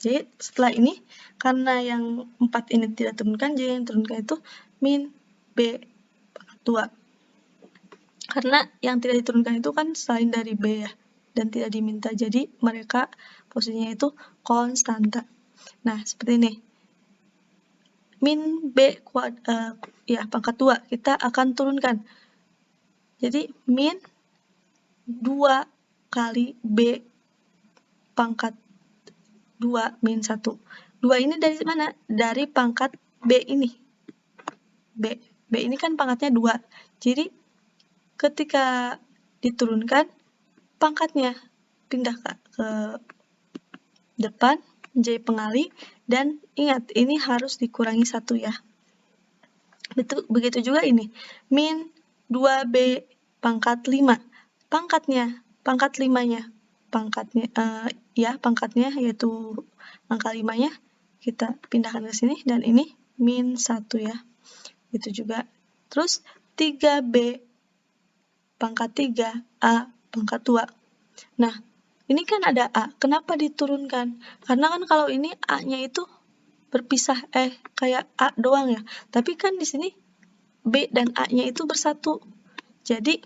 S1: Jadi setelah ini karena yang 4 ini tidak turunkan, jadi yang turunkan itu min B pangkat 2. Karena yang tidak diturunkan itu kan selain dari B ya, dan tidak diminta, jadi mereka posisinya itu konstanta. Nah, seperti ini. Min B pangkat 2 kita akan turunkan. Jadi min 2 kali B pangkat 2 min 1. 2 ini dari mana? Dari pangkat B ini. B ini kan pangkatnya 2. Jadi ketika diturunkan, pangkatnya pindah ke depan, menjadi pengali, dan ingat, ini harus dikurangi 1 ya. Begitu juga ini, min 2B pangkat 5. Pangkat 5-nya, pangkatnya yaitu angka 5-nya, kita pindahkan ke sini, dan ini min 1 ya. Itu juga. Terus 3B pangkat 3, A pangkat 2. Nah, ini kan ada A, kenapa diturunkan? Karena kan kalau ini A-nya itu berpisah, kayak A doang ya. Tapi kan di sini B dan A-nya itu bersatu. Jadi,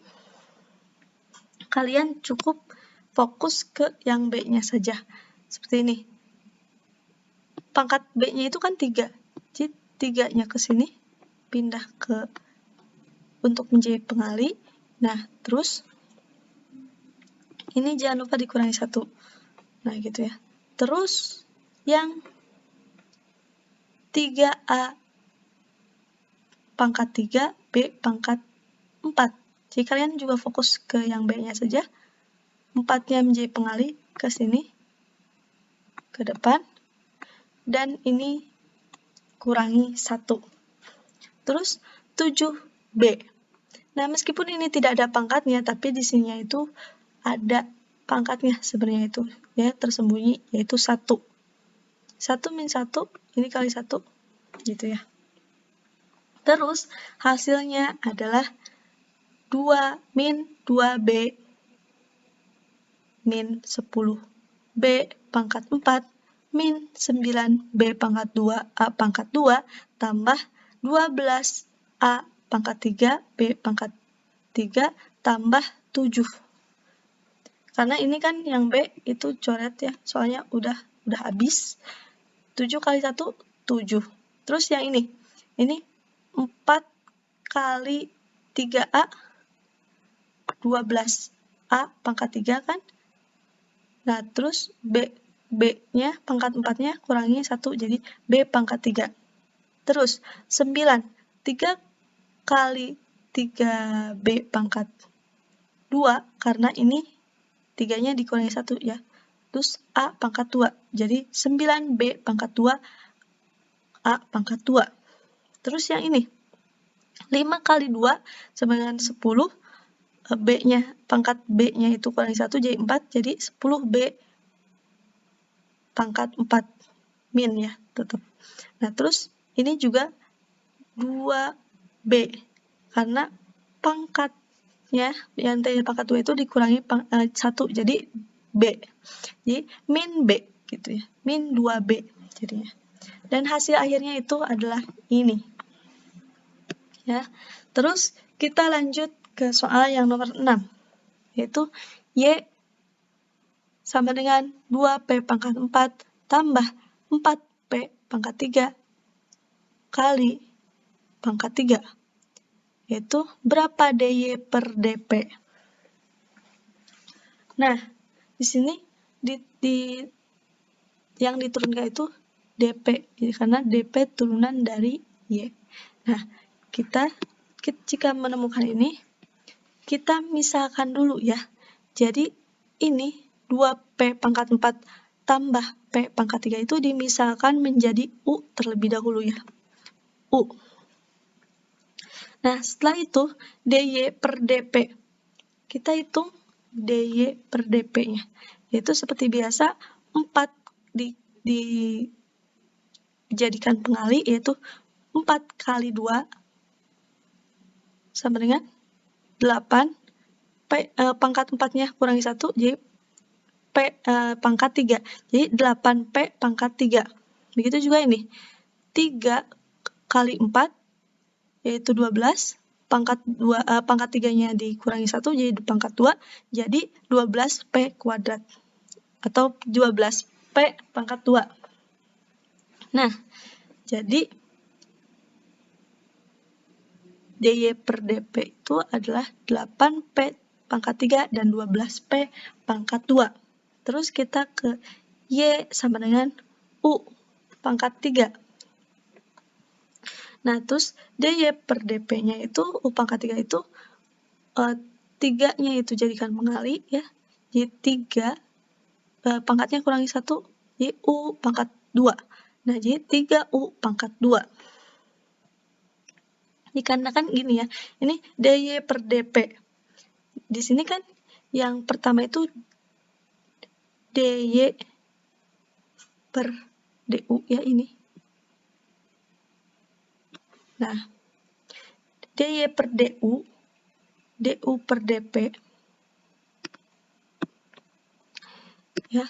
S1: kalian cukup fokus ke yang B-nya saja. Seperti ini. Pangkat B-nya itu kan 3. Jadi, 3-nya ke sini, pindah ke untuk menjadi pengali. Nah, terus ini jangan lupa dikurangi 1. Nah, gitu ya. Terus yang 3A pangkat 3, B pangkat 4. Jadi kalian juga fokus ke yang B-nya saja. 4-nya menjadi pengali ke sini, ke depan. Dan ini kurangi 1. Terus 7B. Nah, meskipun ini tidak ada pangkatnya, tapi di sini itu ada pangkatnya sebenarnya itu, ya, tersembunyi, yaitu 1. 1 min 1, ini kali 1, gitu ya. Terus, hasilnya adalah 2 min 2B min 10. B pangkat 4 min 9B pangkat 2 A pangkat 2 tambah 12 A pangkat 3 B pangkat 3 tambah 7. Karena ini kan yang B itu coret ya, soalnya udah habis. 7 kali 1, 7. Terus yang ini 4 kali 3A, 12. A pangkat 3 kan? Nah, terus B-nya, pangkat 4-nya kurangi 1, jadi B pangkat 3. Terus, 9. 3 kali 3B pangkat 2, karena ini 3-nya dikurangi 1 ya. Terus A pangkat 2, jadi 9B pangkat 2, A pangkat 2. Terus yang ini, 5 kali 2 sama dengan 10, B-nya, pangkat B-nya itu kurangi 1, jadi 4, jadi 10B pangkat 4, min ya, tetap. Nah, terus ini juga 2B, karena pangkatnya, yang tadi pangkat 2 itu dikurangi 1, jadi B. Jadi, min B, gitu ya, min 2B jadinya. Dan hasil akhirnya itu adalah ini. Ya. Terus, kita lanjut ke soal yang nomor 6, yaitu Y sama dengan 2P pangkat 4 tambah 4P pangkat 3 kali pangkat 3, yaitu berapa DY per DP. Nah, di sini yang diturunkan itu DP, jadi karena DP turunan dari Y. Nah, kita jika menemukan ini, kita misalkan dulu ya. Jadi, ini 2P pangkat 4 tambah P pangkat 3 itu dimisalkan menjadi U terlebih dahulu ya. U. Nah, setelah itu, DY per DP. Kita hitung DY per DP-nya. Yaitu seperti biasa, 4 dijadikan pengali, yaitu 4 kali 2 sama dengan 8. Pangkat 4-nya kurangi 1, jadi P pangkat 3. Jadi 8P pangkat 3. Begitu juga ini. 3 kali 4, yaitu 12. Pangkat 3-nya dikurangi 1, jadi pangkat 2. Jadi 12P kuadrat. Atau 12P pangkat 2. Nah, jadi DY per DP itu adalah 8P pangkat 3 dan 12P pangkat 2. Terus kita ke Y sama dengan U pangkat 3. Nah, terus DY per DP-nya itu, U pangkat 3 itu, 3-nya itu jadikan pengali ya. Jadi 3, pangkatnya kurangi 1, Jadi U pangkat 2. Nah, jadi 3U pangkat 2. Dikarenakan gini ya, ini DY per DP. Di sini kan yang pertama itu DY per DU ya ini. Nah, DY per DU, DU per DP. Ya,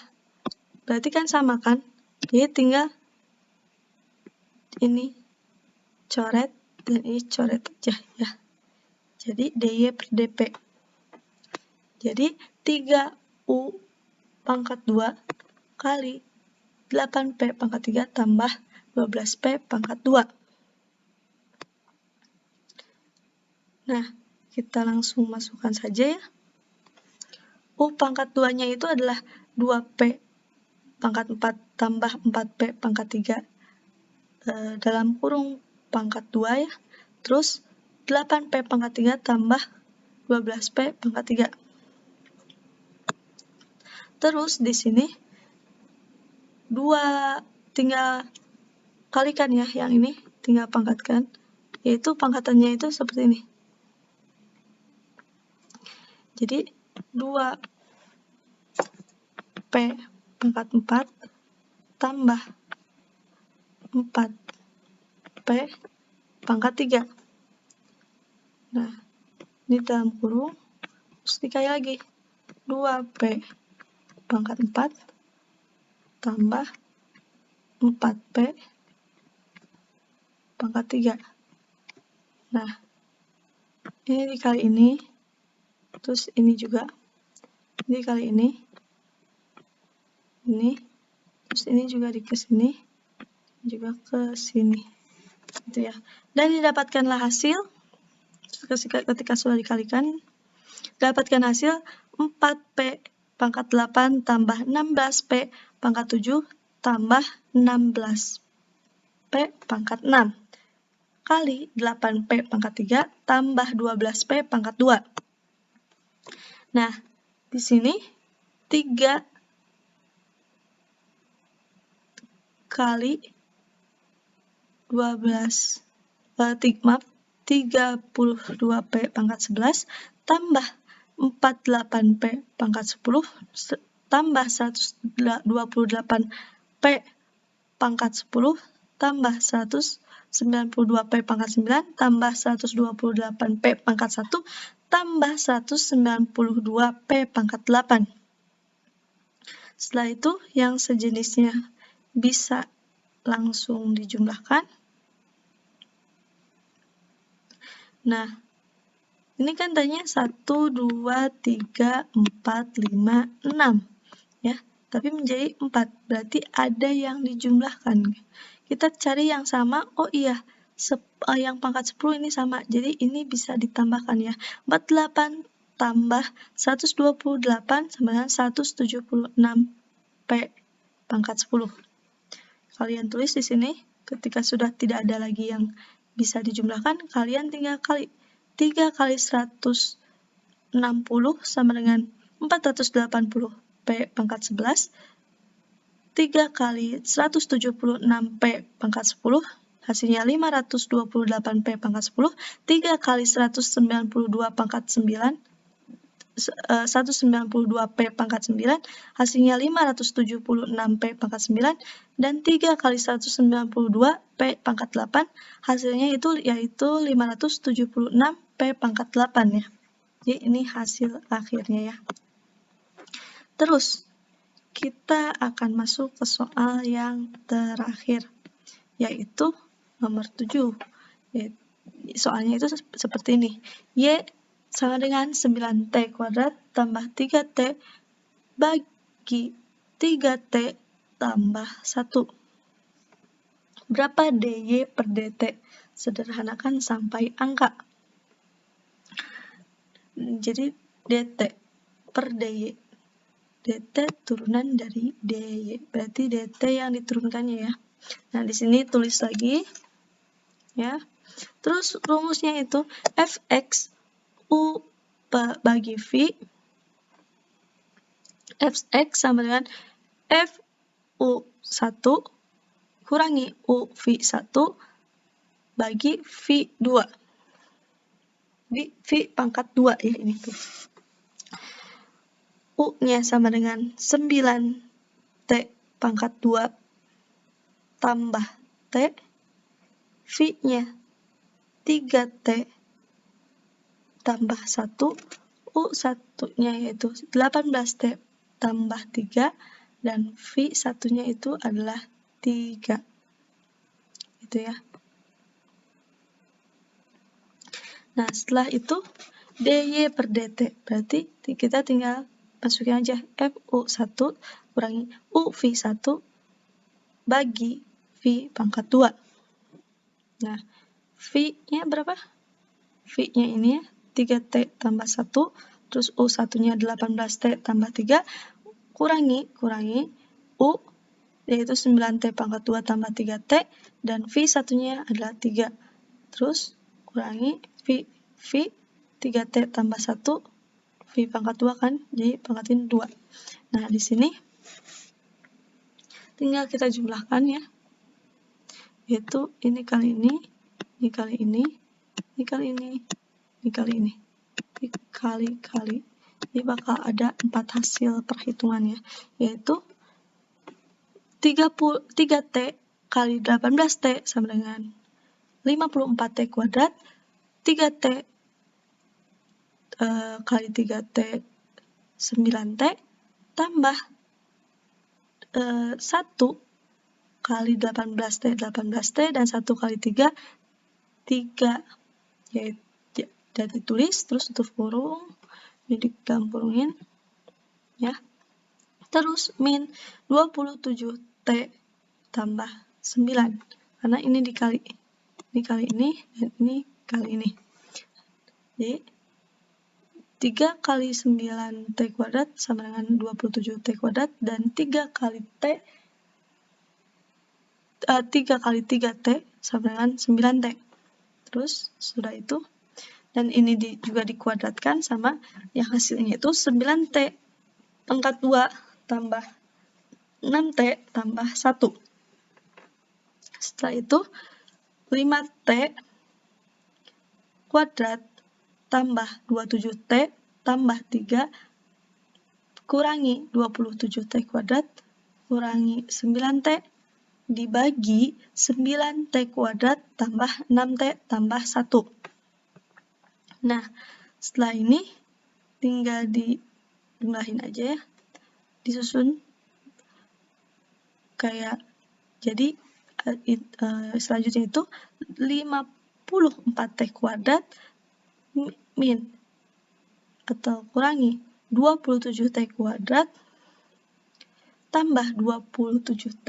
S1: berarti kan sama kan? Jadi tinggal ini coret dan ini coret aja ya. Jadi DY per DP. Jadi 3U pangkat 2 kali 8P pangkat 3 tambah 12P pangkat 2. Nah, kita langsung masukkan saja ya. U pangkat 2-nya itu adalah 2P pangkat 4 tambah 4P pangkat 3 dalam kurung pangkat 2 ya. Terus 8P pangkat 3 tambah 12P pangkat 3. Terus di sini 2 tinggal kalikan ya, yang ini tinggal pangkatkan, yaitu pangkatannya itu seperti ini. Jadi 2P pangkat 4 tambah 4P pangkat 3. Nah, ini dalam kurung, terus dikali lagi 2P pangkat 4 tambah 4P pangkat 3. Nah, ini dikali ini, terus ini juga, ini dikali ini, terus ini juga ke sini, juga ke sini, gitu ya. Dan didapatkanlah hasil, ketika sudah dikalikan, dapatkan hasil 4P pangkat 8 tambah 16P pangkat 7 tambah 16P pangkat 6 kali 8P pangkat 3 tambah 12P pangkat 2. Nah, di sini 3 kali 32P pangkat 11 tambah 48P pangkat 10 tambah 128P pangkat 10 tambah 192P pangkat 9 tambah 128P pangkat 1 tambah 192P pangkat 8. Setelah itu yang sejenisnya bisa langsung dijumlahkan. Nah, ini kan tadinya 1, 2, 3, 4, 5, 6. Ya, tapi menjadi 4. Berarti ada yang dijumlahkan. Kita cari yang sama. Oh iya, yang pangkat 10 ini sama. Jadi ini bisa ditambahkan ya. 48 tambah 128 sama dengan 176P pangkat 10. Kalian tulis di sini. Ketika sudah tidak ada lagi yang bisa dijumlahkan, kalian tinggal kali. 3 kali 160 sama dengan 480P pangkat 11. 3 kali 176P pangkat 10. Hasilnya 528P pangkat 10. 3 kali 192 pangkat 9. 192P pangkat 9, hasilnya 576P pangkat 9, dan 3 kali 192P pangkat 8, hasilnya yaitu 576P pangkat 8 ya. Jadi ini hasil akhirnya ya. Terus, kita akan masuk ke soal yang terakhir, yaitu nomor 7. Soalnya itu seperti ini. Y sama dengan 9T kuadrat tambah 3T bagi 3T tambah 1. Berapa DY per DT? Sederhanakan sampai angka. Jadi DT per DY. DT turunan dari DY. Berarti DT yang diturunkannya ya. Nah, di sini tulis lagi. Ya. Terus rumusnya itu Fx U bagi V, Fx sama dengan U1 kurangi UV1 bagi V2. V pangkat 2 ya ini tuh. U-nya sama dengan 9T pangkat 2 tambah T. V-nya 3T tambah 1. U1-nya yaitu 18T tambah 3. Dan V1-nya itu adalah 3. Gitu ya. Nah, setelah itu DY per DT. Berarti kita tinggal masukin aja FU1 kurangi UV1 bagi V pangkat 2. Nah, V-nya berapa? V-nya ini ya, 3T tambah 1, terus U1-nya 18T tambah 3, kurangi U, yaitu 9T pangkat 2 tambah 3T, dan V1-nya adalah 3. Terus kurangi V 3T tambah 1, V pangkat 2 kan, jadi pangkatin 2. Nah, di sini tinggal kita jumlahkan ya, yaitu ini kali ini, ini kali ini, ini kali ini, ini kali ini, ini kali. Jadi bakal ada 4 hasil perhitungannya, yaitu 3T kali 18T sama dengan 54T kuadrat, 3T kali 3T 9T tambah 1 kali 18T dan 1 kali 3 yaitu jadi tulis terus tutup kurung, jadi dalam kurungin ya. Terus min 27T tambah 9 karena ini dikali ini kali ini dan ini kali ini. Jadi 3 kali 9T kuadrat sama dengan 27T kuadrat dan 3 kali 3T sama dengan 9T. Terus sudah itu, dan ini juga dikuadratkan sama yang hasilnya itu 9T pangkat 2 tambah 6T tambah 1. Setelah itu 5T kuadrat tambah 27T tambah 3 kurangi 27T kuadrat kurangi 9T dibagi 9T kuadrat tambah 6T tambah 1. Nah, setelah ini tinggal dijumlahin aja ya, disusun kayak, jadi selanjutnya itu 54T kuadrat min atau kurangi 27T kuadrat tambah 27T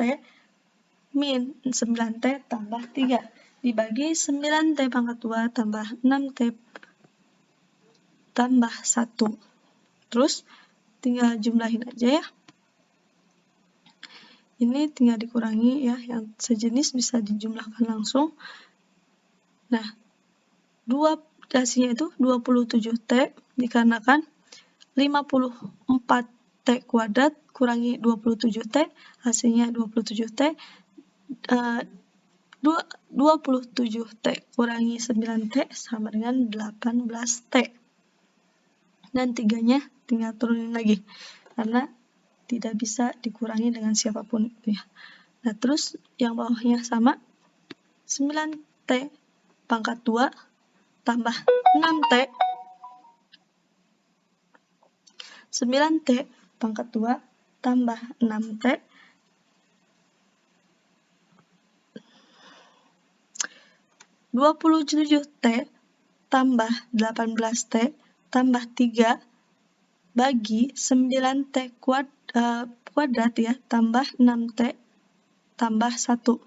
S1: min 9T tambah 3 dibagi 9T pangkat 2 tambah 6T tambah 1. Terus tinggal jumlahin aja ya. Ini tinggal dikurangi ya, yang sejenis bisa dijumlahkan langsung. Nah, hasilnya itu 27T dikarenakan 54T kuadrat kurangi 27T, hasilnya 27T. 27T kurangi 9T sama dengan 18T. Dan 3-nya tinggal turunin lagi, karena tidak bisa dikurangi dengan siapapun ya. Nah, terus yang bawahnya sama 9T pangkat 2 tambah 6T 9T pangkat 2 tambah 6T 27T tambah 18T tambah 3 bagi 9T kuadrat ya, tambah 6T tambah 1.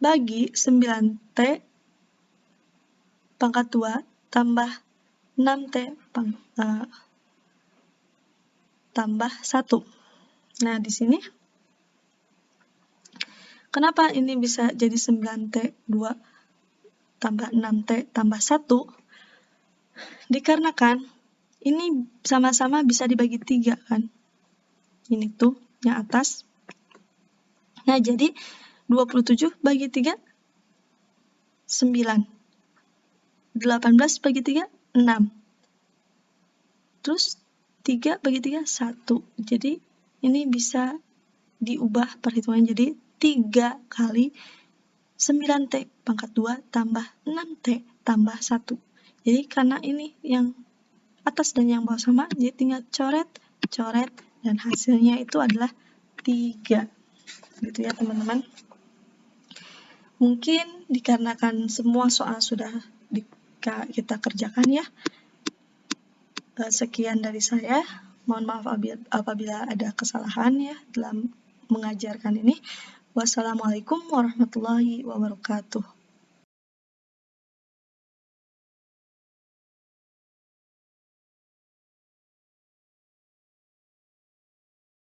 S1: Bagi 9T pangkat 2 tambah 6T tambah 1. Nah, di sini kenapa ini bisa jadi 9T 2 tambah 6T tambah 1? Dikarenakan ini sama-sama bisa dibagi 3 kan. Ini tuh yang atas. Nah, jadi 27 bagi 3, 9. 18 bagi 3, 6. Terus 3 bagi 3, 1. Jadi ini bisa diubah perhitungan jadi 3 kali 9T pangkat 2 tambah 6T tambah 1. Jadi karena ini yang atas dan yang bawah sama, jadi tinggal coret, dan hasilnya itu adalah 3. Gitu ya teman-teman. Mungkin dikarenakan semua soal sudah kita kerjakan ya. Sekian dari saya. Mohon maaf apabila ada kesalahan ya dalam mengajarkan ini. Wassalamualaikum warahmatullahi wabarakatuh.